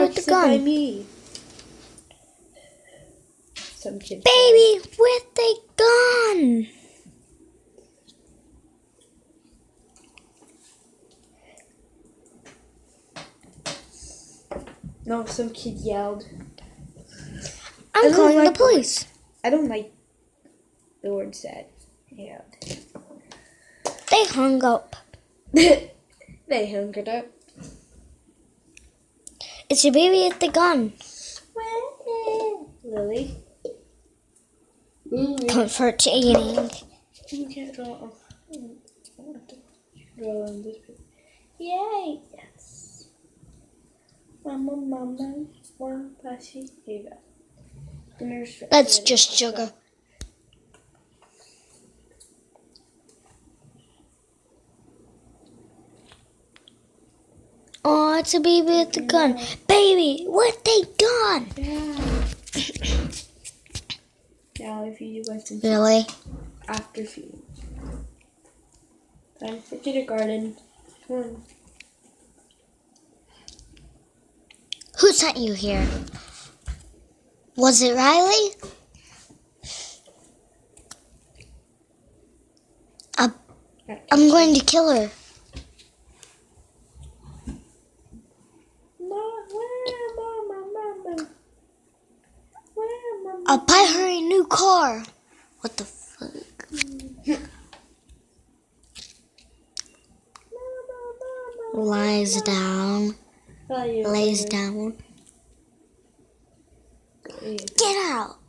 with the gun. By me. Some kid. Baby with the gun. No, some kid yelled. I'm calling the police. I don't like the word said. Yeah. They hung up. They hung it up. It's your baby with the gun. Lily. Don't for cheating. You can't draw. Draw on this picture. Yay! Yes. Mama, one pashy. Here you go. That's just sugar. Oh, it's a baby with the gun. Baby with the gun. Yeah. Now if you do some Really? after feeding. Time for kindergarten. Come on. Who sent you here? Was it Riley? I'm going to kill her. I'll buy her a new car. What the fuck? Lies down. Lays down. Get out.